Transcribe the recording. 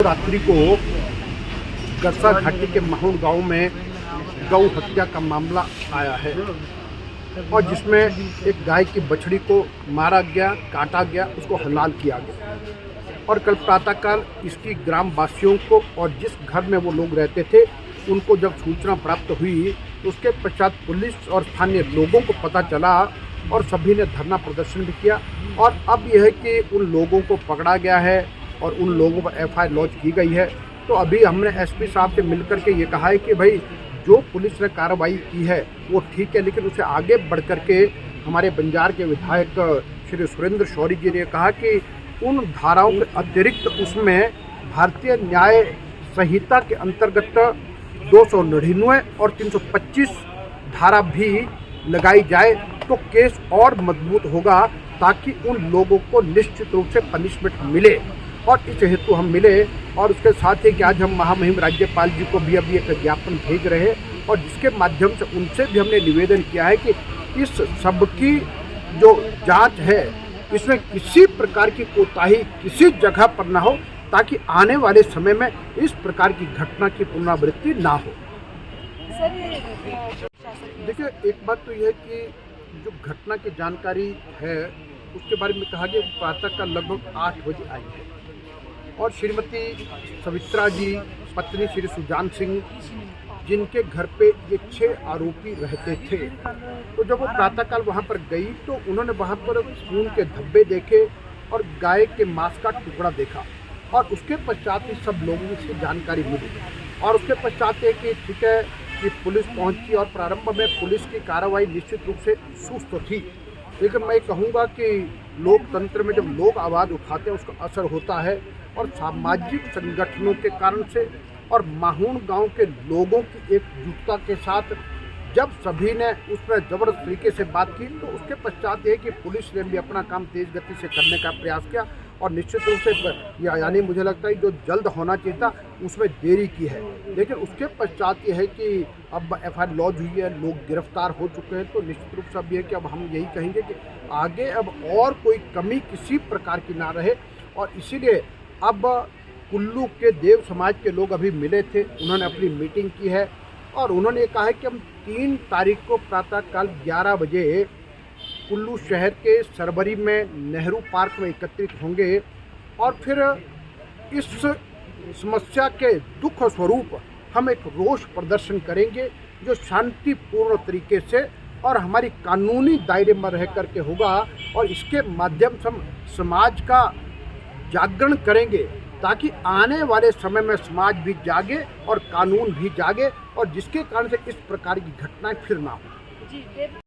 रात्रि को गरसा घाटी के माहौल गांव में गौ हत्या का मामला आया है और जिसमें एक गाय की बछड़ी को मारा गया, काटा गया, उसको हलाल किया गया। और कल प्रातःकाल इसकी ग्राम वासियों को और जिस घर में वो लोग रहते थे उनको जब सूचना प्राप्त हुई तो उसके पश्चात पुलिस और स्थानीय लोगों को पता चला और सभी ने धरना प्रदर्शन भी किया। और अब यह है कि उन लोगों को पकड़ा गया है और उन लोगों पर एफआईआर लॉन्च की गई है। तो अभी हमने एसपी साहब से मिलकर के ये कहा है कि भाई जो पुलिस ने कार्रवाई की है वो ठीक है, लेकिन उसे आगे बढ़ कर के हमारे बंजार के विधायक श्री सुरेंद्र शौरी जी ने कहा कि उन धाराओं के अतिरिक्त उसमें भारतीय न्याय संहिता के अंतर्गत 299 और 325 धारा भी लगाई जाए तो केस और मजबूत होगा, ताकि उन लोगों को निश्चित रूप से पनिशमेंट मिले। और इस हेतु हम मिले और उसके साथ ही कि आज हम महामहिम राज्यपाल जी को भी अभी एक ज्ञापन भेज रहे हैं और जिसके माध्यम से उनसे भी हमने निवेदन किया है कि इस सब की जो जांच है इसमें किसी प्रकार की कोताही किसी जगह पर ना हो, ताकि आने वाले समय में इस प्रकार की घटना की पुनरावृत्ति ना हो। देखिए, एक बात तो यह है कि जो घटना की जानकारी है उसके बारे में कहा गया प्रातः का लगभग 8 बजे आई है और श्रीमती सवित्रा जी पत्नी श्री सुजान सिंह जिनके घर पे ये 6 आरोपी रहते थे, तो जब वो प्रातःकाल वहाँ पर गई तो उन्होंने वहाँ पर खून के धब्बे देखे और गाय के मांस का टुकड़ा देखा और उसके पश्चात ही सब लोगों से जानकारी मिली और उसके पश्चात है कि ठीक है कि पुलिस पहुंची और प्रारंभ में पुलिस की कार्रवाई निश्चित रूप से सुस्त थी, लेकिन मैं कहूँगा कि लोकतंत्र में जब लोग आवाज़ उठाते हैं उसका असर होता है और सामाजिक संगठनों के कारण से और माहून गांव के लोगों की एकजुटता के साथ जब सभी ने उसमें ज़बरदस्त तरीके से बात की तो उसके पश्चात ये कि पुलिस ने भी अपना काम तेज़ गति से करने का प्रयास किया और निश्चित रूप से यानी मुझे लगता है जो जल्द होना चाहिए था उसमें देरी की है। लेकिन उसके पश्चात ये है कि अब एफआईआर लॉन्च हुई है, लोग गिरफ्तार हो चुके हैं, तो निश्चित रूप से अब ये है कि अब हम यही कहेंगे कि आगे अब और कोई कमी किसी प्रकार की ना रहे। और इसीलिए अब कुल्लू के देव समाज के लोग अभी मिले थे, उन्होंने अपनी मीटिंग की है और उन्होंने कहा है कि हम 3 तारीख को प्रातःकाल 11 बजे कुल्लू शहर के सरबरी में नेहरू पार्क में एकत्रित होंगे और फिर इस समस्या के दुख स्वरूप हम एक रोष प्रदर्शन करेंगे जो शांतिपूर्ण तरीके से और हमारी कानूनी दायरे में रह करके होगा और इसके माध्यम से हम समाज का जागरण करेंगे ताकि आने वाले समय में समाज भी जागे और कानून भी जागे और जिसके कारण से इस प्रकार की घटनाएं फिर ना हो।